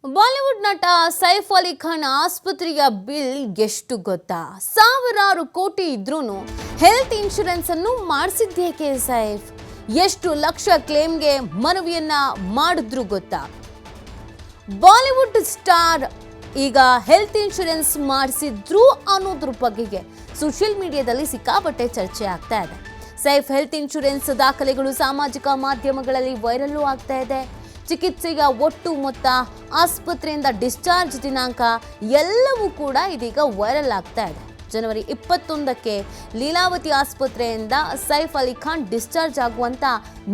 Bollywood ನಟ ಸೈಫ್ ಅಲಿ ಖಾನ್ ಆಸ್ಪತ್ರೆಯ bill ಎಷ್ಟು ಗೊತ್ತಾ? ಸಾವಿರಾರು ಕೋಟಿ ಇದ್ರೂ ಹೆಲ್ತ್ ಇನ್ಶೂರೆನ್ಸ್ ಅನ್ನು ಮಾಡಿಸಿದ್ದೇಕೆ ಸೈಫ್? ಎಷ್ಟು ಲಕ್ಷ ಕ್ಲೇಮ್ಗೆ ಮನವಿಯನ್ನ ಮಾಡಿದ್ರು ಗೊತ್ತಾ? ಬಾಲಿವುಡ್ ಸ್ಟಾರ್ ಈಗ ಹೆಲ್ತ್ ಇನ್ಶೂರೆನ್ಸ್ ಮಾಡಿಸಿದ್ರು ಅನ್ನೋದ್ರ ಬಗೆಗೆ ಸೋಷಿಯಲ್ ಮೀಡಿಯಾದಲ್ಲಿ ಸಿಕ್ಕಾಪಟ್ಟೆ ಚರ್ಚೆ ಆಗ್ತಾ ಇದೆ. ಸೈಫ್ ಹೆಲ್ತ್ ಇನ್ಶೂರೆನ್ಸ್ ದಾಖಲೆಗಳು ಸಾಮಾಜಿಕ ಮಾಧ್ಯಮಗಳಲ್ಲಿ ವೈರಲ್ ಆಗ್ತಾ ಇದೆ. ಚಿಕಿತ್ಸೆಯ ಒಟ್ಟು ಮೊತ್ತ, ಆಸ್ಪತ್ರೆಯಿಂದ ಡಿಸ್ಚಾರ್ಜ್ ದಿನಾಂಕ ಎಲ್ಲವೂ ಕೂಡ ಇದೀಗ ವೈರಲ್ ಆಗ್ತಾ ಇದೆ. ಜನವರಿ 21ಕ್ಕೆ ಲೀಲಾವತಿ ಆಸ್ಪತ್ರೆಯಿಂದ ಸೈಫ್ ಅಲಿ ಖಾನ್ ಡಿಸ್ಚಾರ್ಜ್ ಆಗುವಂತ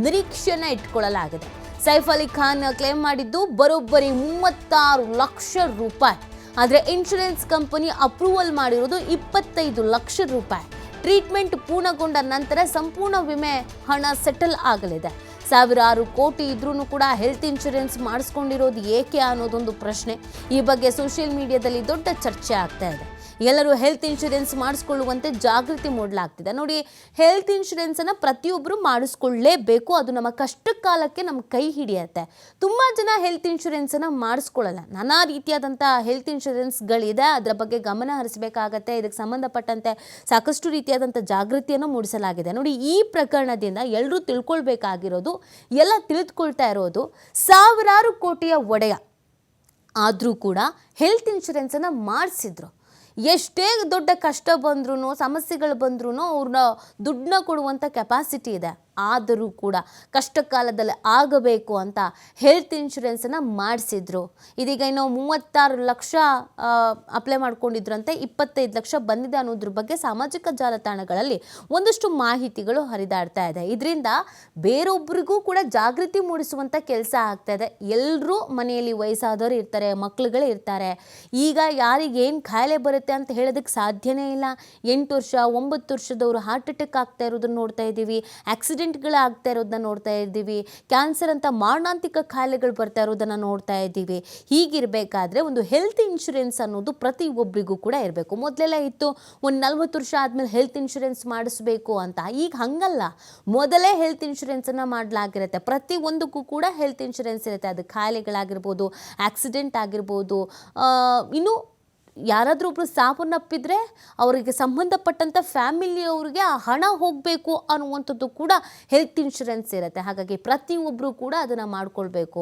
ನಿರೀಕ್ಷೆನ ಇಟ್ಕೊಳ್ಳಲಾಗಿದೆ. ಸೈಫ್ ಅಲಿ ಖಾನ್ ಕ್ಲೇಮ್ ಮಾಡಿದ್ದು ಬರೋಬ್ಬರಿ 36 ಲಕ್ಷ ರೂಪಾಯಿ. ಆದರೆ ಇನ್ಶೂರೆನ್ಸ್ ಕಂಪನಿ ಅಪ್ರೂವಲ್ ಮಾಡಿರೋದು 25 ಲಕ್ಷ ರೂಪಾಯಿ. ಟ್ರೀಟ್ಮೆಂಟ್ ಪೂರ್ಣಗೊಂಡ ನಂತರ ಸಂಪೂರ್ಣ ವಿಮೆ ಹಣ ಸೆಟಲ್ ಆಗಲಿದೆ. ಸಾವಿರಾರು ಕೋಟಿ ಇದ್ರೂ ಕೂಡ ಹೆಲ್ತ್ ಇನ್ಶೂರೆನ್ಸ್ ಮಾಡಿಸ್ಕೊಂಡಿರೋದು ಏಕೆ ಅನ್ನೋದೊಂದು ಪ್ರಶ್ನೆ. ಈ ಬಗ್ಗೆ ಸೋಷಿಯಲ್ ಮೀಡಿಯಾದಲ್ಲಿ ದೊಡ್ಡ ಚರ್ಚೆ ಆಗ್ತಾ ಇದೆ. ಎಲ್ಲರೂ ಹೆಲ್ತ್ ಇನ್ಶೂರೆನ್ಸ್ ಮಾಡಿಸ್ಕೊಳ್ಳುವಂತೆ ಜಾಗೃತಿ ಮೂಡಲಾಗ್ತಿದೆ. ನೋಡಿ, ಹೆಲ್ತ್ ಇನ್ಶೂರೆನ್ಸನ್ನು ಪ್ರತಿಯೊಬ್ಬರು ಮಾಡಿಸ್ಕೊಳ್ಳೇಬೇಕು. ಅದು ನಮ್ಮ ಕಷ್ಟ ಕಾಲಕ್ಕೆ ನಮ್ಮ ಕೈ ಹಿಡಿಯುತ್ತೆ. ತುಂಬ ಜನ ಹೆಲ್ತ್ ಇನ್ಶೂರೆನ್ಸನ್ನು ಮಾಡಿಸ್ಕೊಳ್ಳಲ್ಲ. ನಾನಾ ರೀತಿಯಾದಂಥ ಹೆಲ್ತ್ ಇನ್ಶೂರೆನ್ಸ್ಗಳಿದೆ, ಅದರ ಬಗ್ಗೆ ಗಮನ ಹರಿಸಬೇಕಾಗತ್ತೆ. ಇದಕ್ಕೆ ಸಂಬಂಧಪಟ್ಟಂತೆ ಸಾಕಷ್ಟು ರೀತಿಯಾದಂಥ ಜಾಗೃತಿಯನ್ನು ಮೂಡಿಸಲಾಗಿದೆ. ನೋಡಿ, ಈ ಪ್ರಕರಣದಿಂದ ಎಲ್ಲರೂ ತಿಳ್ಕೊಳ್ಬೇಕಾಗಿರೋದು, ಎಲ್ಲ ತಿಳಿದುಕೊಳ್ತಾ ಇರೋದು, ಸಾವಿರಾರು ಕೋಟಿಯ ಒಡೆಯ ಆದರೂ ಕೂಡ ಹೆಲ್ತ್ ಇನ್ಶೂರೆನ್ಸನ್ನು ಮಾಡಿಸಿದ್ರು. ಎಷ್ಟೇ ದೊಡ್ಡ ಕಷ್ಟ ಬಂದ್ರೂ, ಸಮಸ್ಯೆಗಳು ಬಂದ್ರೂ ಅವ್ರನ್ನ ದುಡ್ಡನ್ನ ಕೊಡುವಂಥ ಕೆಪಾಸಿಟಿ ಇದೆ. ಆದರೂ ಕೂಡ ಕಷ್ಟ ಕಾಲದಲ್ಲಿ ಆಗಬೇಕು ಅಂತ ಹೆಲ್ತ್ ಇನ್ಶೂರೆನ್ಸನ್ನು ಮಾಡಿಸಿದ್ರು. ಇದೀಗ ಇನ್ನು 36 ಲಕ್ಷ ಅಪ್ಲೈ ಮಾಡ್ಕೊಂಡಿದ್ರಂತೆ, 25 ಲಕ್ಷ ಬಂದಿದೆ ಅನ್ನೋದ್ರ ಬಗ್ಗೆ ಸಾಮಾಜಿಕ ಜಾಲತಾಣಗಳಲ್ಲಿ ಒಂದಷ್ಟು ಮಾಹಿತಿಗಳು ಹರಿದಾಡ್ತಾ ಇದೆ. ಇದರಿಂದ ಬೇರೊಬ್ಬರಿಗೂ ಕೂಡ ಜಾಗೃತಿ ಮೂಡಿಸುವಂಥ ಕೆಲಸ ಆಗ್ತಾ ಇದೆ. ಎಲ್ಲರೂ ಮನೆಯಲ್ಲಿ ವಯಸ್ಸಾದವರು ಇರ್ತಾರೆ, ಮಕ್ಕಳುಗಳೇ ಇರ್ತಾರೆ. ಈಗ ಯಾರಿಗೇನು ಕಾಯಿಲೆ ಬರುತ್ತೆ ಅಂತ ಹೇಳೋದಕ್ಕೆ ಸಾಧ್ಯನೇ ಇಲ್ಲ. 8 ವರ್ಷ 9 ವರ್ಷದವರು ಹಾರ್ಟ್ ಅಟ್ಯಾಕ್ ಆಗ್ತಾ ಇರೋದನ್ನ ನೋಡ್ತಾ ಇದ್ದೀವಿ, ಆಕ್ಸಿಡೆಂಟ್ಗಳಾಗ್ತಾ ಇರೋದನ್ನ ನೋಡ್ತಾ ಇದ್ದೀವಿ, ಕ್ಯಾನ್ಸರ್ ಅಂತ ಮಾರಣಾಂತಿಕ ಕಾಯಿಲೆಗಳು ಬರ್ತಾ ಇರೋದನ್ನು ನೋಡ್ತಾ ಇದ್ದೀವಿ. ಹೀಗಿರಬೇಕಾದ್ರೆ ಒಂದು ಹೆಲ್ತ್ ಇನ್ಶೂರೆನ್ಸ್ ಅನ್ನೋದು ಪ್ರತಿಯೊಬ್ಬರಿಗೂ ಕೂಡ ಇರಬೇಕು. ಮೊದಲೆಲ್ಲ ಇತ್ತು, ಒಂದು 40 ವರ್ಷ ಆದಮೇಲೆ ಹೆಲ್ತ್ ಇನ್ಶೂರೆನ್ಸ್ ಮಾಡಿಸ್ಬೇಕು ಅಂತ. ಈಗ ಹಂಗಲ್ಲ, ಮೊದಲೇ ಹೆಲ್ತ್ ಇನ್ಶೂರೆನ್ಸನ್ನು ಮಾಡಲಾಗಿರುತ್ತೆ. ಪ್ರತಿಯೊಂದಕ್ಕೂ ಕೂಡ ಹೆಲ್ತ್ ಇನ್ಶೂರೆನ್ಸ್ ಇರುತ್ತೆ. ಅದು ಕಾಯಿಲೆಗಳಾಗಿರ್ಬೋದು, ಆಕ್ಸಿಡೆಂಟ್ ಆಗಿರ್ಬೋದು, ಇನ್ನು ಯಾರಾದರೂ ಒಬ್ಬರು ಸಾವನ್ನಪ್ಪಿದ್ರೆ ಅವರಿಗೆ ಸಂಬಂಧಪಟ್ಟಂಥ ಫ್ಯಾಮಿಲಿಯವ್ರಿಗೆ ಆ ಹಣ ಹೋಗಬೇಕು ಅನ್ನುವಂಥದ್ದು ಕೂಡ ಹೆಲ್ತ್ ಇನ್ಶೂರೆನ್ಸ್ ಇರುತ್ತೆ. ಹಾಗಾಗಿ ಪ್ರತಿಯೊಬ್ಬರು ಕೂಡ ಅದನ್ನು ಮಾಡ್ಕೊಳ್ಬೇಕು.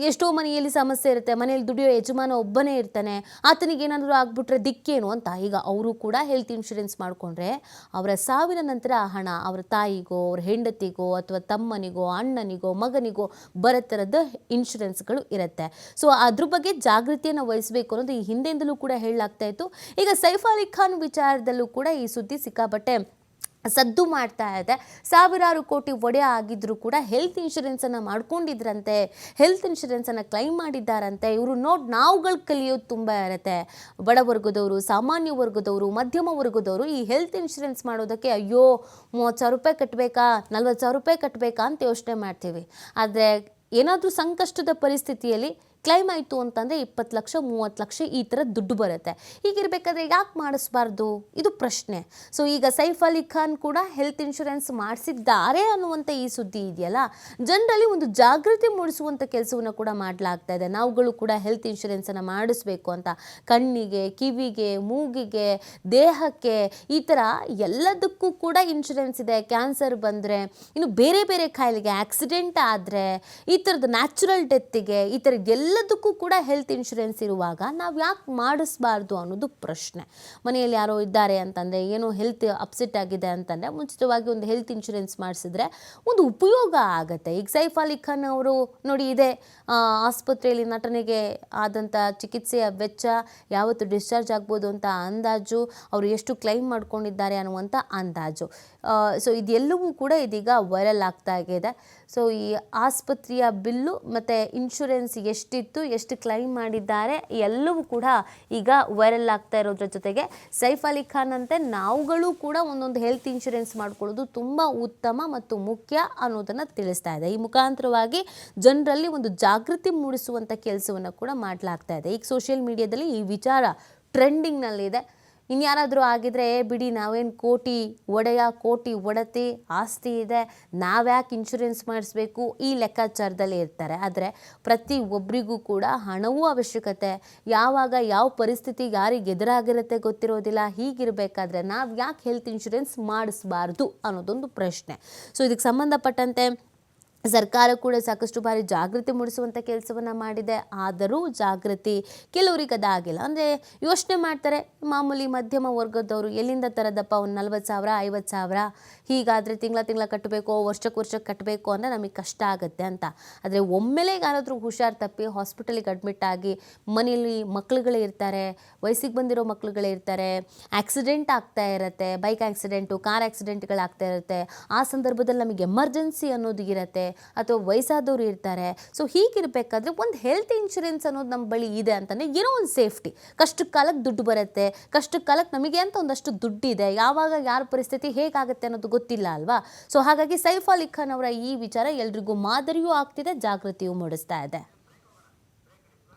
ಎಷ್ಟೋ ಮನೆಯಲ್ಲಿ ಸಮಸ್ಯೆ ಇರುತ್ತೆ, ಮನೆಯಲ್ಲಿ ದುಡಿಯೋ ಯಜಮಾನ ಒಬ್ಬನೇ ಇರ್ತಾನೆ, ಆತನಿಗೆ ಏನಾದರೂ ಆಗ್ಬಿಟ್ರೆ ದಿಕ್ಕೇನು ಅಂತ. ಈಗ ಅವರು ಕೂಡ ಹೆಲ್ತ್ ಇನ್ಶೂರೆನ್ಸ್ ಮಾಡಿಕೊಂಡ್ರೆ ಅವರ ಸಾವಿನ ನಂತರ ಆ ಹಣ ಅವರ ತಾಯಿಗೋ, ಅವ್ರ ಹೆಂಡತಿಗೋ, ಅಥವಾ ತಮ್ಮನಿಗೋ, ಅಣ್ಣನಿಗೋ, ಮಗನಿಗೋ ಬರೋ ಥರದ ಇನ್ಶೂರೆನ್ಸ್ಗಳು ಇರುತ್ತೆ. ಸೊ ಅದ್ರ ಬಗ್ಗೆ ಜಾಗೃತಿಯನ್ನು ವಹಿಸಬೇಕು ಅನ್ನೋದು ಈ ಹಿಂದೆಯಿಂದಲೂ ಕೂಡ ಹೇಳಲಾಗ್ತಾ ಇತ್ತು. ಈಗ ಸೈಫ್ ಅಲಿ ಖಾನ್ ವಿಚಾರದಲ್ಲೂ ಕೂಡ ಈ ಸುದ್ದಿ ಸಿಕ್ಕಾಪಟ್ಟೆ ಸದ್ದು ಮಾಡ್ತಾ ಇದೆ. ಸಾವಿರಾರು ಕೋಟಿ ಒಡೆಯ ಆಗಿದ್ರೂ ಕೂಡ ಹೆಲ್ತ್ ಇನ್ಶೂರೆನ್ಸನ್ನು ಮಾಡ್ಕೊಂಡಿದ್ರಂತೆ, ಹೆಲ್ತ್ ಇನ್ಶೂರೆನ್ಸನ್ನು ಕ್ಲೈಮ್ ಮಾಡಿದ್ದಾರಂತೆ. ಇವರು ನಾವುಗಳು ಕಲಿಯೋದು ತುಂಬ ಇರುತ್ತೆ. ಬಡವರ್ಗದವರು, ಸಾಮಾನ್ಯ ವರ್ಗದವರು, ಮಧ್ಯಮ ವರ್ಗದವರು ಈ ಹೆಲ್ತ್ ಇನ್ಶೂರೆನ್ಸ್ ಮಾಡೋದಕ್ಕೆ ಅಯ್ಯೋ 30,000 ರೂಪಾಯಿ ಕಟ್ಟಬೇಕಾ, 40,000 ರೂಪಾಯಿ ಕಟ್ಟಬೇಕಾ ಅಂತ ಯೋಚನೆ ಮಾಡ್ತೀವಿ. ಆದರೆ ಏನಾದರೂ ಸಂಕಷ್ಟದ ಪರಿಸ್ಥಿತಿಯಲ್ಲಿ ಕ್ಲೈಮ್ ಆಯಿತು ಅಂತಂದರೆ 20 ಲಕ್ಷ 30 ಲಕ್ಷ ಈ ಥರ ದುಡ್ಡು ಬರುತ್ತೆ. ಹೀಗಿರಬೇಕಾದ್ರೆ ಯಾಕೆ ಮಾಡಿಸ್ಬಾರ್ದು? ಇದು ಪ್ರಶ್ನೆ. ಸೊ ಈಗ ಸೈಫ್ ಅಲಿ ಖಾನ್ ಕೂಡ ಹೆಲ್ತ್ ಇನ್ಶೂರೆನ್ಸ್ ಮಾಡಿಸಿದ್ದಾರೆ ಅನ್ನುವಂಥ ಈ ಸುದ್ದಿ ಇದೆಯಲ್ಲ, ಜನರಲ್ಲಿ ಒಂದು ಜಾಗೃತಿ ಮೂಡಿಸುವಂಥ ಕೆಲಸವನ್ನು ಕೂಡ ಮಾಡಲಾಗ್ತಾ ಇದೆ. ನಾವುಗಳು ಕೂಡ ಹೆಲ್ತ್ ಇನ್ಶೂರೆನ್ಸನ್ನು ಮಾಡಿಸ್ಬೇಕು ಅಂತ. ಕಣ್ಣಿಗೆ, ಕಿವಿಗೆ, ಮೂಗಿಗೆ, ದೇಹಕ್ಕೆ, ಈ ಥರ ಎಲ್ಲದಕ್ಕೂ ಕೂಡ ಇನ್ಶೂರೆನ್ಸ್ ಇದೆ. ಕ್ಯಾನ್ಸರ್ ಬಂದರೆ, ಇನ್ನು ಬೇರೆ ಬೇರೆ ಕಾಯಿಲೆಗೆ, ಆಕ್ಸಿಡೆಂಟ್ ಆದರೆ, ಈ ಥರದ ನ್ಯಾಚುರಲ್ ಡೆತ್ತಿಗೆ, ಈ ಥರದ್ದು ಎಲ್ಲದಕ್ಕೂ ಕೂಡ ಹೆಲ್ತ್ ಇನ್ಶೂರೆನ್ಸ್ ಇರುವಾಗ ನಾವು ಯಾಕೆ ಮಾಡಿಸ್ಬಾರ್ದು ಅನ್ನೋದು ಪ್ರಶ್ನೆ. ಮನೆಯಲ್ಲಿ ಯಾರೋ ಇದ್ದಾರೆ ಅಂತಂದರೆ, ಏನೋ ಹೆಲ್ತ್ ಅಪ್ಸೆಟ್ ಆಗಿದೆ ಅಂತಂದರೆ ಮುಂಚಿತವಾಗಿ ಒಂದು ಹೆಲ್ತ್ ಇನ್ಶೂರೆನ್ಸ್ ಮಾಡಿಸಿದ್ರೆ ಒಂದು ಉಪಯೋಗ ಆಗುತ್ತೆ. ಈಗ ಸೈಫ್ ಅಲಿ ಖಾನ್ ಅವರು ನೋಡಿ, ಇದೆ ಆಸ್ಪತ್ರೆಯಲ್ಲಿ ನಟನೆಗೆ ಆದಂಥ ಚಿಕಿತ್ಸೆಯ ವೆಚ್ಚ, ಯಾವತ್ತು ಡಿಸ್ಚಾರ್ಜ್ ಆಗ್ಬೋದು ಅಂತ ಅಂದಾಜು, ಅವರು ಎಷ್ಟು ಕ್ಲೈಮ್ ಮಾಡ್ಕೊಂಡಿದ್ದಾರೆ ಅನ್ನುವಂಥ ಅಂದಾಜು. ಸೊ ಇದೆಲ್ಲವೂ ಕೂಡ ಇದೀಗ ವೈರಲ್ ಆಗ್ತಾ ಇದೆ. ಸೊ ಈ ಆಸ್ಪತ್ರೆಯ ಬಿಲ್ಲು ಮತ್ತು ಇನ್ಶೂರೆನ್ಸ್ ಎಷ್ಟಿತ್ತು, ಎಷ್ಟು ಕ್ಲೈಮ್ ಮಾಡಿದ್ದಾರೆ, ಎಲ್ಲವೂ ಕೂಡ ಈಗ ವೈರಲ್ ಆಗ್ತಾ ಇರೋದ್ರ ಜೊತೆಗೆ ಸೈಫ್ ಅಲಿ ಖಾನ್ ಅಂತೆ ನಾವುಗಳು ಕೂಡ ಒಂದೊಂದು ಹೆಲ್ತ್ ಇನ್ಶೂರೆನ್ಸ್ ಮಾಡ್ಕೊಳ್ಳೋದು ತುಂಬ ಉತ್ತಮ ಮತ್ತು ಮುಖ್ಯ ಅನ್ನೋದನ್ನು ತಿಳಿಸ್ತಾ ಇದೆ. ಈ ಮುಖಾಂತರವಾಗಿ ಜನರಲ್ಲಿ ಒಂದು ಜಾಗೃತಿ ಮೂಡಿಸುವಂಥ ಕೆಲಸವನ್ನು ಕೂಡ ಮಾಡಲಾಗ್ತಾ ಇದೆ. ಈಗ ಸೋಷಿಯಲ್ ಮೀಡಿಯಾದಲ್ಲಿ ಈ ವಿಚಾರ ಟ್ರೆಂಡಿಂಗ್ನಲ್ಲಿದೆ. ಇನ್ಯಾರಾದರೂ ಆಗಿದ್ರೆ ಬಿಡಿ ನಾವೇನು ಕೋಟಿ ಒಡತಿ ಆಸ್ತಿ ಇದೆ, ನಾವ್ಯಾಕೆ ಇನ್ಶೂರೆನ್ಸ್ ಮಾಡಿಸ್ಬೇಕು ಈ ಲೆಕ್ಕಾಚಾರದಲ್ಲಿ ಇರ್ತಾರೆ. ಆದರೆ ಪ್ರತಿ ಒಬ್ಬರಿಗೂ ಕೂಡ ಹಣವೂ ಅವಶ್ಯಕತೆ, ಯಾವಾಗ ಯಾವ ಪರಿಸ್ಥಿತಿ ಯಾರಿಗೆ ಎದುರಾಗಿರುತ್ತೆ ಗೊತ್ತಿರೋದಿಲ್ಲ. ಹೀಗಿರಬೇಕಾದ್ರೆ ನಾವು ಯಾಕೆ ಹೆಲ್ತ್ ಇನ್ಶೂರೆನ್ಸ್ ಮಾಡಿಸ್ಬಾರ್ದು ಅನ್ನೋದೊಂದು ಪ್ರಶ್ನೆ. ಸೊ ಇದಕ್ಕೆ ಸಂಬಂಧಪಟ್ಟಂತೆ ಸರ್ಕಾರ ಕೂಡ ಸಾಕಷ್ಟು ಬಾರಿ ಜಾಗೃತಿ ಮೂಡಿಸುವಂಥ ಕೆಲಸವನ್ನು ಮಾಡಿದೆ. ಆದರೂ ಜಾಗೃತಿ ಕೆಲವರಿಗೆ ಅದಾಗಿಲ್ಲ. ಅಂದರೆ ಯೋಚನೆ ಮಾಡ್ತಾರೆ, ಮಾಮೂಲಿ ಮಧ್ಯಮ ವರ್ಗದವರು ಎಲ್ಲಿಂದ ತರದಪ್ಪ, ಒಂದು 40,000 50,000 ಹೀಗಾದರೆ ತಿಂಗಳ ಕಟ್ಟಬೇಕು, ವರ್ಷಕ್ಕೆ ಕಟ್ಟಬೇಕು ಅಂದರೆ ನಮಗೆ ಕಷ್ಟ ಆಗುತ್ತೆ ಅಂತ. ಆದರೆ ಒಮ್ಮೆಲೆ ಯಾರಾದರೂ ಹುಷಾರು ತಪ್ಪಿ ಹಾಸ್ಪಿಟಲಿಗೆ ಅಡ್ಮಿಟ್ ಆಗಿ ಮನೆಯಲ್ಲಿ ಮಕ್ಳುಗಳೇ ಇರ್ತಾರೆ, ವಯಸ್ಸಿಗೆ ಬಂದಿರೋ ಮಕ್ಳುಗಳೇ ಇರ್ತಾರೆ, ಆಕ್ಸಿಡೆಂಟ್ ಆಗ್ತಾ ಇರುತ್ತೆ, ಬೈಕ್ ಆಕ್ಸಿಡೆಂಟು ಕಾರ್ ಆಕ್ಸಿಡೆಂಟ್ಗಳಾಗ್ತಾ ಇರುತ್ತೆ. ಆ ಸಂದರ್ಭದಲ್ಲಿ ನಮಗೆ ಎಮರ್ಜೆನ್ಸಿ ಅನ್ನೋದು ಇರುತ್ತೆ, ಅಥವಾ ವಯಸ್ಸಾದವರು ಇರ್ತಾರೆ. ಸೊ ಹೀಗಿರಬೇಕಾದ್ರೆ ಒಂದು ಹೆಲ್ತ್ ಇನ್ಶೂರೆನ್ಸ್ ಅನ್ನೋದು ನಮ್ಮ ಬಳಿ ಇದೆ ಅಂತಲೇ ಏನೋ ಒಂದು ಸೇಫ್ಟಿ. ಕಷ್ಟಕ್ಕೆ ಕಾಲಕ್ಕೆ ದುಡ್ಡು ಬರುತ್ತೆ, ಕಷ್ಟಕ್ಕೆ ಕಾಲಕ್ಕೆ ನಮಗೆ ಅಂತ ಒಂದಷ್ಟು ದುಡ್ಡಿದೆ, ಯಾವಾಗ ಯಾರ ಪರಿಸ್ಥಿತಿ ಹೇಗಾಗುತ್ತೆ ಅನ್ನೋದು ಗೊತ್ತಿಲ್ಲ ಅಲ್ವಾ. ಸೊ ಹಾಗಾಗಿ ಸೈಫ್ ಅಲಿ ಖಾನ್ ಅವರ ಈ ವಿಚಾರ ಎಲ್ರಿಗೂ ಮಾದರಿಯೂ ಆಗ್ತಿದೆ, ಜಾಗೃತಿಯೂ ಮೂಡಿಸ್ತಾ ಇದೆ.